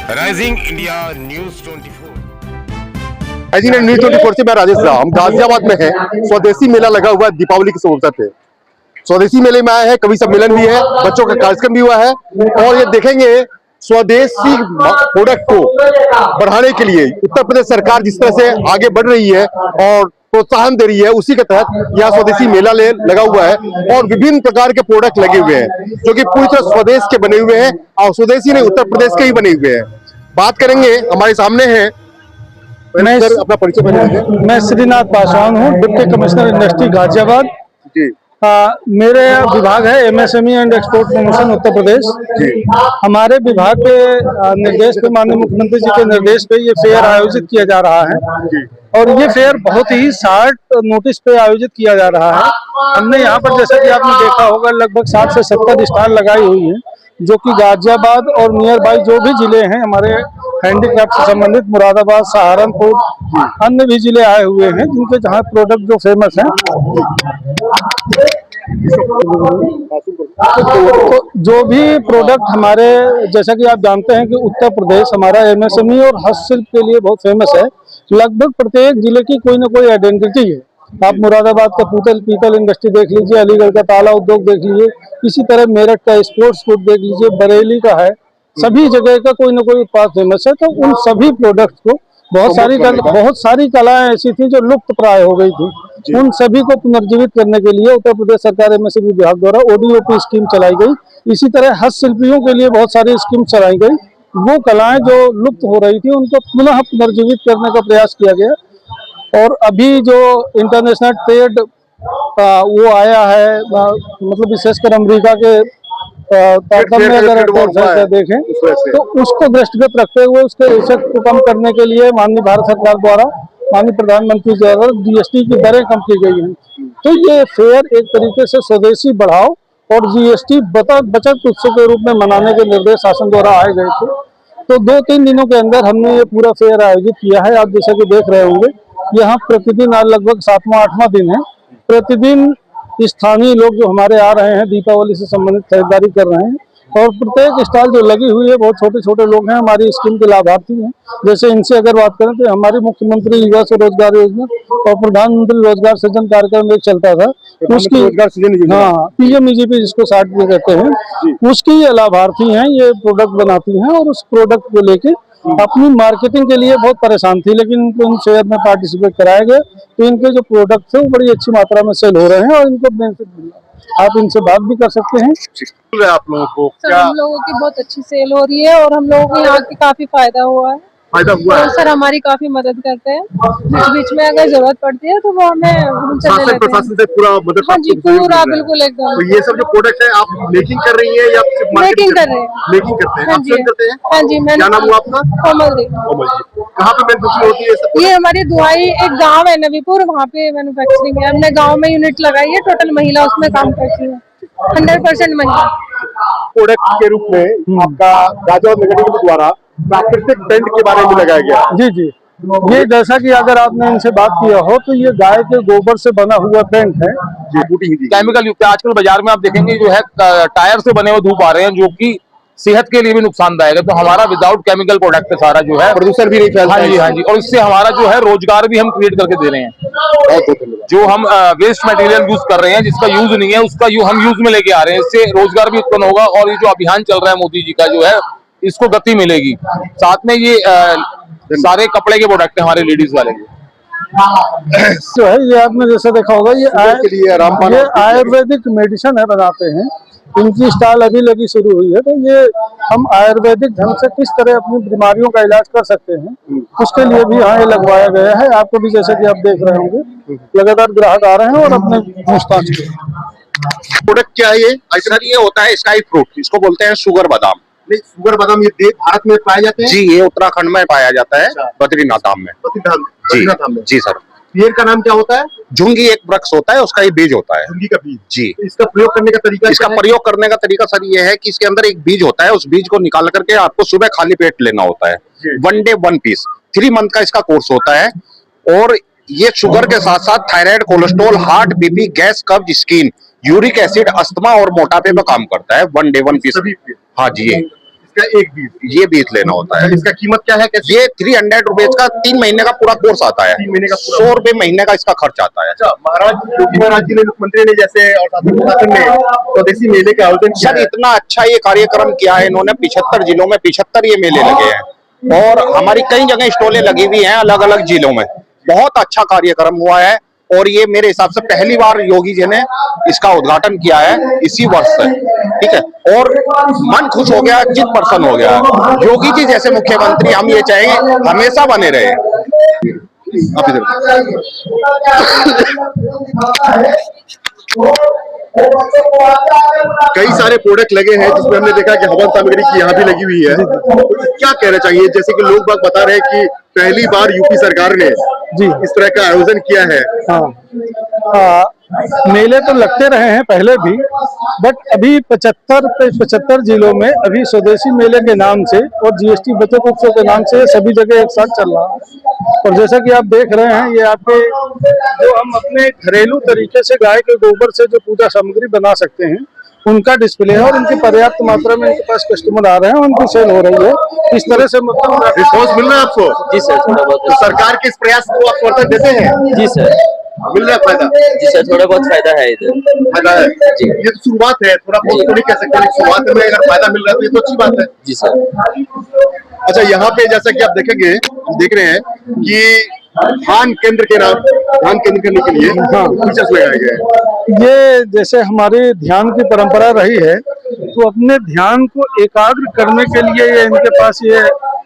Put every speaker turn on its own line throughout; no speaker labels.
Rising India news 24।
Rising India news 24 से मैं राजेश राव। हम गाजियाबाद में हैं। स्वदेशी मेला लगा हुआ है दीपावली के अवसर पे। स्वदेशी मेले में आए हैं, कवि सम्मेलन भी है, बच्चों का कार्यक्रम भी हुआ है और ये देखेंगे स्वदेशी प्रोडक्ट को बढ़ाने के लिए उत्तर प्रदेश सरकार जिस तरह से आगे बढ़ रही है और प्रोत्साहन दे रही है, उसी के तहत यह स्वदेशी मेला लगा हुआ है और विभिन्न प्रकार के प्रोडक्ट लगे हुए हैं जो कि पूरी तरह स्वदेश के बने हुए हैं और स्वदेशी नहीं उत्तर प्रदेश के ही बने हुए हैं। बात करेंगे, हमारे सामने है, मैं अपना परिचय बता।
मैं श्रीनाथ पासवान हूँ, डिप्टी कमिश्नर इंडस्ट्री गाजियाबाद
जी।
मेरे विभाग है MSME and export promotion Uttar Pradesh जी। हमारे विभाग के निर्देश पे, माननीय मुख्यमंत्री जी के निर्देश पे ये फेयर आयोजित किया जा रहा है जी। और ये फेयर बहुत ही शार्ट नोटिस पे आयोजित किया जा रहा है। हमने यहाँ पर, जैसा कि आपने देखा होगा, लगभग 60 से 70 स्टॉल लगाई हुई है जो कि गाजियाबाद और नियर बाई जो भी जिले हैं हमारे हैंडीक्राफ्ट से संबंधित, मुरादाबाद, सहारनपुर, अन्य भी जिले आए हुए हैं जिनके जहाँ प्रोडक्ट जो फेमस हैं। तो जो भी प्रोडक्ट हमारे, जैसा कि आप जानते हैं कि उत्तर प्रदेश हमारा एमएसएमई और हस्तशिल्प के लिए बहुत फेमस है। लगभग प्रत्येक जिले की कोई ना कोई आइडेंटिटी है। आप मुरादाबाद का पीतल इंडस्ट्री देख लीजिए, अलीगढ़ का ताला उद्योग देख लीजिए, इसी तरह मेरठ का स्पोर्ट्स फूड देख लीजिए, बरेली का है, सभी जगह का कोई ना कोई उत्पाद फेमस है। तो उन सभी प्रोडक्ट को बहुत सारी कलाएं ऐसी थी जो लुप्त प्राय हो गई थी, उन सभी को पुनर्जीवित करने के लिए उत्तर प्रदेश सरकार एमएसएमई विभाग द्वारा ओडीओपी स्कीम चलाई गई। इसी तरह हस्तशिल्पियों के लिए बहुत सारी स्कीम चलाई गई। वो कलाएं जो लुप्त हो रही थी उनको पुनः पुनर्जीवित करने का प्रयास किया गया। और अभी जो इंटरनेशनल ट्रेड वो आया है, मतलब विशेषकर अमेरिका के तारतम्य अगर देखें तो उसको दृष्टिगत रखते हुए उसके इफेक्ट को कम करने के लिए माननीय भारत सरकार द्वारा, माननीय प्रधानमंत्री द्वारा जीएसटी की दरें कम की गई हैं। तो ये फेयर एक तरीके से स्वदेशी बढ़ाओ और जीएसटी बचत उत्सव के रूप में मनाने के निर्देश शासन द्वारा आए गए थे। तो 2-3 दिनों के अंदर हमने ये पूरा फेयर आयोजित किया है। आप जैसा कि देख रहे होंगे, यहाँ प्रतिदिन आज लगभग 7वां-8वां दिन है। प्रतिदिन स्थानीय लोग जो हमारे आ रहे हैं दीपावली से संबंधित खरीदारी कर रहे हैं और प्रत्येक स्टॉल जो लगी हुई है बहुत छोटे छोटे लोग हैं, हमारी स्कीम के लाभार्थी हैं। जैसे इनसे अगर बात करें तो हमारी मुख्यमंत्री युवा स्वरोजगार योजना और प्रधानमंत्री रोजगार सृजन कार्यक्रम एक चलता था, उसकी पीएमईजीपी जिसको शार्ट में कहते हैं, उसकी ये लाभार्थी हैं, ये प्रोडक्ट बनाती हैं और उस प्रोडक्ट को लेके अपनी मार्केटिंग के लिए बहुत परेशान थी, लेकिन इनको इन फेयर में पार्टिसिपेट कराया गया तो इनके जो प्रोडक्ट थे वो बड़ी अच्छी मात्रा में सेल हो रहे हैं और इनको बेनिफिट मिल रहा है। आप इनसे बात भी कर सकते हैं।
आप लोगों को
सर, हम लोगों की बहुत अच्छी सेल हो रही है और हम लोगों को यहाँ की काफी फायदा हुआ है। तो सर हमारी काफी मदद करते हैं, बीच बीच में अगर जरूरत पड़ती है तो वो हमें उनसे ले लेते हैं।
से पूरा मदद।
हाँ जी, पूरा बिल्कुल एकदम।
तो ये सब जो प्रोडक्ट है आप मेकिंग कर रही है या सिर्फ
मेकिंग कर रहे हैं?
मेकिंग करते हैं,
हाँ
आप
जी,
सेल करते हैं?
हाँ जी।
क्या नाम हुआ आपका?
कोमल देवी।
कहाँ पे मैन्युफैक्चरिंग होती है सब?
ये हमारी दुआई एक गाँव है नवीपुर, वहाँ पे मैन्युफैक्चरिंग है। हमने गाँव में यूनिट लगाई है, टोटल महिला उसमें काम करती है, 100% महिला।
प्रोडक्ट के रूप में आपका गाजियाबाद नगर निगम द्वारा प्राकृतिक पेंट के बारे में लगाया गया।
जी जी, ये जैसा कि अगर आपने इनसे बात किया हो तो ये गाय के गोबर से बना हुआ पेंट है
जी।
केमिकल युक्त है। आजकल बाजार में आप देखेंगे जो है टायर से बने हुए धूप आ रहे हैं जो कि सेहत के लिए भी नुकसानदायक है। तो हमारा विदाउट केमिकल प्रोडक्ट है सारा जो है,
प्रदूषण भी नहीं फैलता।
हाँ जी, और इससे हमारा जो है रोजगार भी हम क्रिएट करके दे रहे हैं। जो हम वेस्ट मटेरियल यूज कर रहे हैं जिसका यूज नहीं है उसका हम यूज में लेके आ रहे हैं, इससे रोजगार भी उत्पन्न होगा और ये जो अभियान चल रहा है मोदी जी का जो है इसको गति मिलेगी। साथ में ये सारे कपड़े के प्रोडक्ट है हमारे लेडीज वाले
जो है, ये आपने जैसे देखा होगा, ये आयुर्वेदिक मेडिसिन है, बनाते हैं। इनकी स्टॉल अभी लगी शुरू हुई है। तो ये हम आयुर्वेदिक ढंग से किस तरह अपनी बीमारियों का इलाज कर सकते हैं उसके लिए भी यहाँ ये लगवाया गया है। आपको भी जैसे कि आप देख रहे होंगे लगातार ग्राहक आ रहे हैं और अपने पूछताछ।
प्रोडक्ट क्या है ये?
सर ये होता है स्काई फ्रूट, इसको बोलते हैं शुगर बादाम।
नहीं, शुगर बादाम ये भारत में पाए जाते हैं?
जी, ये उत्तराखंड में पाया जाता है, बद्रीनाथ धाम में। जी सर।
पेड़ का नाम क्या होता है?
झुंगी एक वृक्ष होता है, उसका ये बीज होता है।
झुंगी का बीज।
जी।
इसका प्रयोग करने का तरीका?
इसका प्रयोग करने का तरीका सर ये है कि इसके अंदर एक बीज होता है, उस बीज को निकाल करके आपको सुबह खाली पेट लेना होता है। 1 डे 1 पीस, 3 मंथ का इसका कोर्स होता है। और ये शुगर के साथ साथ thyroid, cholesterol, heart, BP, gas, कब्ज, स्किन, यूरिक एसिड, अस्थमा और मोटापे पर काम करता है। 1 डे 1 पीस। हाँ जी।
इसका एक बीज,
ये बीज लेना होता है।
इसका कीमत क्या है? कैसे?
ये 300 रुपीज का 3 महीने का पूरा कोर्स आता है।
3 महीने का
100 रुपए महीने का इसका खर्च आता है।
अच्छा, योगी महाराज जी ने, मुख्यमंत्री ने जैसे और शासन प्रशासन ने स्वदेशी मेले का आयोजन किया
सर
है।
इतना अच्छा ये कार्यक्रम किया है इन्होंने। 75 जिलों में 75 ये मेले लगे हैं और हमारी कई जगह स्टॉलें लगी हुई हैं अलग अलग जिलों में। बहुत अच्छा कार्यक्रम हुआ है और ये मेरे हिसाब से पहली बार योगी जी ने इसका उद्घाटन किया है इसी वर्ष से, ठीक है। और मन खुश हो गया, चित्त प्रसन्न हो गया। योगी जी जैसे मुख्यमंत्री हम ये चाहेंगे हमेशा बने रहे।
आप इधर कई सारे प्रोडक्ट लगे हैं जिसमें हमने देखा कि हवन सामग्री की यहाँ भी लगी हुई है। तो क्या कहना चाहिए, जैसे कि लोग बाग बता रहे हैं कि पहली बार यूपी सरकार ने
जी
इस तरह का आयोजन किया है।
हाँ, मेले तो लगते रहे हैं पहले भी, बट अभी 75 जिलों में अभी स्वदेशी मेले के नाम से और जीएसटी बचत उत्सव के नाम से सभी जगह एक साथ चल रहा है। और जैसा कि आप देख रहे हैं, ये आपके जो हम अपने घरेलू तरीके से गाय के गोबर से जो पूजा सामग्री बना सकते हैं उनका डिस्प्ले है और उनकी पर्याप्त मात्रा में इनके पास कस्टमर आ रहे हैं, उनकी सेल हो रही है। इस तरह से मतलब
रिस्पॉन्स मिल रहा है आपको?
जी सर, थोड़ा बहुत।
तो सरकार के इस प्रयास को आप समर्थन देते हैं?
जी सर,
मिल रहा है फायदा?
जी सर, थोड़ा बहुत फायदा है इधर।
फायदा है जी। ये तो शुरुआत है, थोड़ा बहुत तो नहीं कह सकते, शुरुआत में अगर फायदा मिल रहा है तो ये तो अच्छी बात है।
जी सर।
अच्छा, यहाँ पे जैसा कि आप देखेंगे, हम देख रहे हैं कि ध्यान केंद्र करने के लिए फीचर्स लगाए गए हैं।
ये जैसे हमारी ध्यान की परंपरा रही है, तो अपने ध्यान को एकाग्र करने के लिए ये इनके पास ये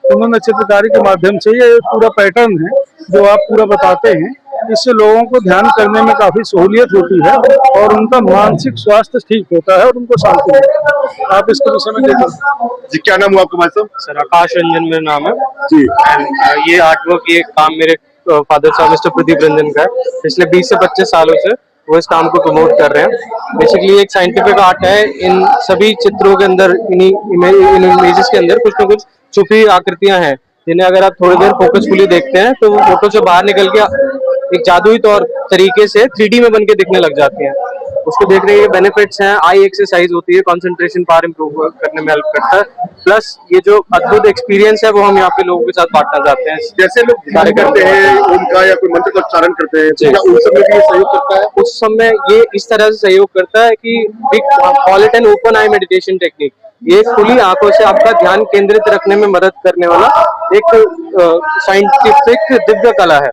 उन्होंने चित्रकारी के माध्यम से ये पूरा पैटर्न है जो आप पूरा बताते हैं। इससे लोगों को ध्यान करने में काफी सहूलियत होती है और उनका मानसिक स्वास्थ्य ठीक होता है और उनको शांति मिलती है। आप इसके विषय में क्या
जी, क्या नाम हुआ आपका भाई साहब?
सर आकाश रंजन मेरा नाम है
जी।
ये आर्टवर्क, ये काम मेरे फादर साहब मिस्टर प्रदीप रंजन का है। पिछले 20 से 25 सालों से वो इस काम को प्रमोट कर रहे हैं। बेसिकली एक साइंटिफिक आर्ट है। इन सभी चित्रों के अंदर, इन इमेजेस के अंदर कुछ ना कुछ छुपी आकृतियां हैं जिन्हें अगर आप थोड़ी देर फोकसफुली देखते हैं तो वो फोटो से बाहर निकल के एक जादुई तौर तरीके से 3D में बनके दिखने लग जाती हैं। उसको देखने के बेनिफिट्स हैं, आई एक्सरसाइज होती है, कंसंट्रेशन पावर इंप्रूव करने में हेल्प करता है। प्लस ये जो अद्भुत एक्सपीरियंस है वो हम यहाँ पे लोगों के साथ बांटना चाहते हैं।
जैसे लोग ध्यान करते हैं उनका या कोई मंत्र का उच्चारण करते हैं, क्या उस समय भी ये सहयोग करता है?
उस समय ये इस तरह से सहयोग करता है कि we call it an open eye meditation technique. ये खुली आंखों से आपका ध्यान केंद्रित रखने में मदद करने वाला एक साइंटिफिक दिव्य कला है।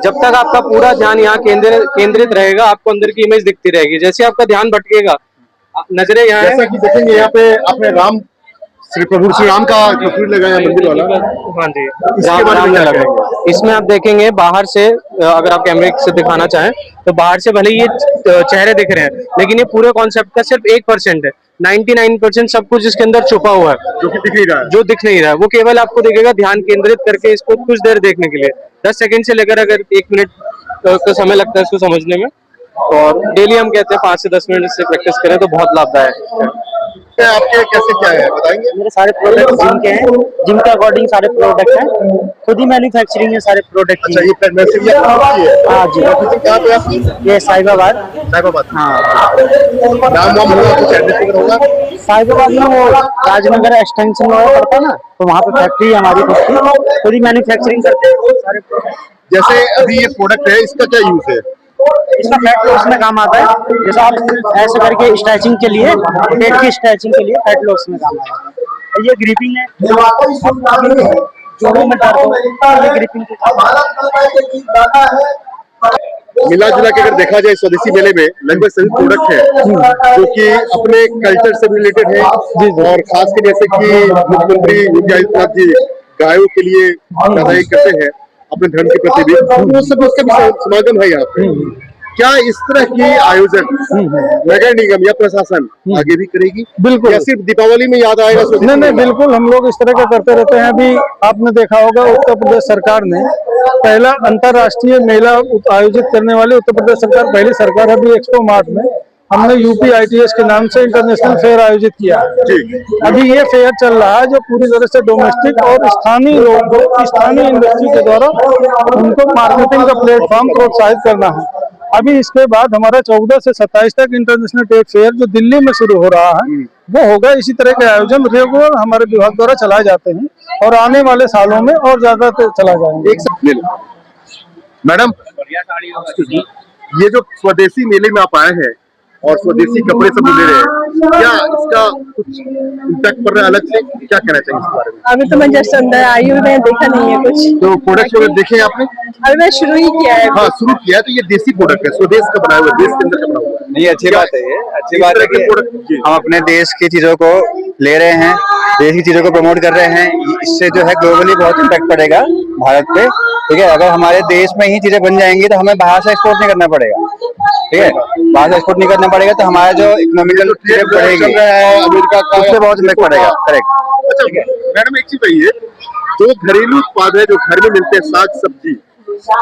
जब तक आपका पूरा ध्यान यहाँ केंद्रित रहेगा, आपको अंदर की इमेज दिखती रहेगी। जैसे आपका ध्यान भटकेगा, नजरें यहाँ है।
जैसा कि देखेंगे यहाँ पे आपने प्रभु श्री राम का तस्वीर लगाया मंदिर वाला।
हाँ जी,
राम
ने लगा। इसमें आप देखेंगे बाहर से, अगर आप कैमरे से दिखाना चाहें तो बाहर से भले ये चेहरे दिख रहे हैं, लेकिन ये पूरे कॉन्सेप्ट का सिर्फ 1% है। 99% सब कुछ इसके अंदर छुपा हुआ है
जो कि दिख नहीं रहा है।
जो दिख नहीं रहा है वो केवल आपको दिखेगा ध्यान केंद्रित करके इसको कुछ देर देखने के लिए। 10 सेकंड से लेकर अगर 1 मिनट का समय लगता है इसको समझने में। और डेली हम कहते हैं 5 से 10 मिनट से प्रैक्टिस करें तो बहुत लाभदायक है।
आपके कैसे क्या है बताएंगे?
मेरे सारे प्रोडक्ट जिम के हैं, जिम के अकॉर्डिंग सारे प्रोडक्ट हैं, खुद ही मैन्युफैक्चरिंग है सारे प्रोडक्ट की।
अच्छा, ये मैन्युफैक्चरिंग है?
हाँ जी।
कहाँ पे आपकी?
ये साहिबाबाद।
हाँ, नाम वाम होगा, कुछ एड्रेस वगैरह होगा?
साहिबाबाद में वो राजनगर एक्सटेंशन में पड़ता है ना, तो वहाँ पे फैक्ट्री है हमारी खुद ही मैन्युफैक्चरिंग करते हैं सारे प्रोडक्ट।
जैसे अभी ये प्रोडक्ट है, इसका क्या यूज है?
इसका फैट लॉस में काम आता है। जैसे आप ऐसे करके स्ट्रेचिंग के लिए, पेट की स्ट्रेचिंग के लिए फैट लॉस में काम आता है। ये ग्रिपिंग है, जोड़ों में दर्द हो, ये ग्रिपिंग
मिला जुला के अगर देखा जाए स्वदेशी मेले में लगभग सभी प्रोडक्ट है जो कि अपने कल्चर से रिलेटेड है। और खास कर जैसे कि मुख्यमंत्री योगी आदित्यनाथ जी गायों के लिए ज्यादा करते हैं अपने धर्म के प्रति भी, तो सब उसका भी समागम है यहाँ पे। क्या इस तरह की आयोजन नगर निगम या प्रशासन आगे भी करेगी?
बिल्कुल।
या सिर्फ दीपावली में याद आएगा?
नहीं, बिल्कुल, हम लोग इस तरह का करते रहते हैं। अभी आपने देखा होगा उत्तर प्रदेश सरकार ने पहला अंतरराष्ट्रीय मेला आयोजित करने वाली उत्तर प्रदेश सरकार पहली सरकार है। अभी एक्सपो मार्ट में हमने यूपी ITS के नाम से इंटरनेशनल फेयर आयोजित किया है। अभी ये फेयर चल रहा है जो पूरी तरह से डोमेस्टिक और स्थानीय लोगों को, स्थानीय इंडस्ट्री के द्वारा उनको मार्केटिंग का प्लेटफॉर्म प्रोत्साहित करना है। अभी इसके बाद हमारा 14 से 27 तक इंटरनेशनल ट्रेड फेयर जो दिल्ली में शुरू हो रहा है, वो होगा। इसी तरह के आयोजन रेगुलर हमारे विभाग द्वारा चलाए जाते हैं और आने वाले सालों में और ज्यादा चला जाएंगे।
एक सब ले लो मैडम, ये जो स्वदेशी मेले में आप आए हैं और स्वदेशी कपड़े सब ले रहे हैं, क्या इसका कुछ इम्पैक्ट पड़ रहा है अलग से? क्या कहना चाहिए इस बारे में?
अभी तो मैं जस्ट अंदर आई हूँ, मैंने देखा नहीं है कुछ।
तो प्रोडक्ट वगैरह देखे आपने?
अभी मैं शुरू ही किया है।
हाँ, शुरू किया है। तो ये देसी प्रोडक्ट है, स्वदेश का बनाया हुआ, देश के अंदर का बना हुआ है।
नहीं, अच्छी बात है। ये अच्छी बात है कि हम अपने देश की चीजों को ले रहे हैं, देश की चीजों को प्रमोट कर रहे हैं। इससे जो है ग्लोबली बहुत इम्पैक्ट पड़ेगा भारत पे। ठीक है, अगर हमारे देश में ही चीजें बन जाएंगी तो हमें बाहर से एक्सपोर्ट नहीं करना पड़ेगा। ठीक है, बाहर से एक्सपोर्ट नहीं करना पड़ेगा तो हमारा जो इकोनॉमिकल बढ़ेगी,
अमेरिका का,
उससे बहुत इम्पैक्ट पड़ेगा। करेक्ट।
अच्छा मैडम, एक चीज बताइए, जो घरेलू उत्पाद है जो घर में मिलते हैं, साग सब्जी,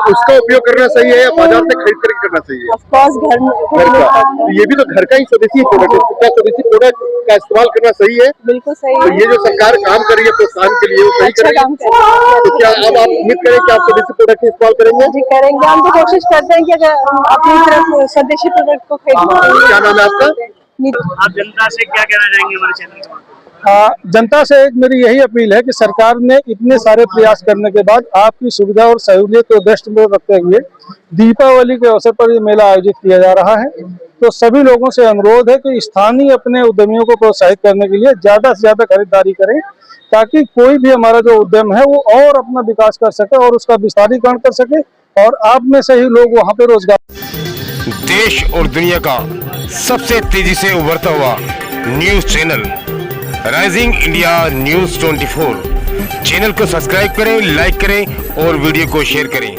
उसका उपयोग करना सही है या बाजार से खरीद करके करना सही है?
ऑफ कोर्स घर
का तो ये भी तो घर का ही स्वदेशी प्रोडक्ट है। क्या स्वदेशी प्रोडक्ट का इस्तेमाल करना सही है?
बिल्कुल सही
तो
है।
ये जो सरकार काम कर रही है प्रोत्साहन के लिए, वो सही
अच्छा
कर रही
काम कर रही है।
है। तो क्या अब आप उम्मीद करें कि आप स्वदेशी प्रोडक्ट इस्तेमाल करेंगे?
जी करेंगे, हम तो कोशिश करते हैं कि अगर हम अपनी तरफ स्वदेशी प्रोडक्ट को खरीदें।
क्या नाम है आपका?
आप जनता से क्या कहना चाहेंगे हमारे चैनल के?
जनता से एक मेरी यही अपील है कि सरकार ने इतने सारे प्रयास करने के बाद आपकी सुविधा और सहूलियत को दृष्टि में रखते हुए दीपावली के अवसर पर ये मेला आयोजित किया जा रहा है। तो सभी लोगों से अनुरोध है कि स्थानीय अपने उद्यमियों को प्रोत्साहित करने के लिए ज्यादा से ज्यादा खरीदारी करें, ताकि कोई भी हमारा जो उद्यम है वो और अपना विकास कर सके और उसका विस्तारीकरण कर सके और आप में से ही लोग वहाँ पे रोजगार।
देश और दुनिया का सबसे तेजी से उभरता हुआ news channel rising India news 24 channel को सब्सक्राइब करें, लाइक करें और वीडियो को शेयर करें।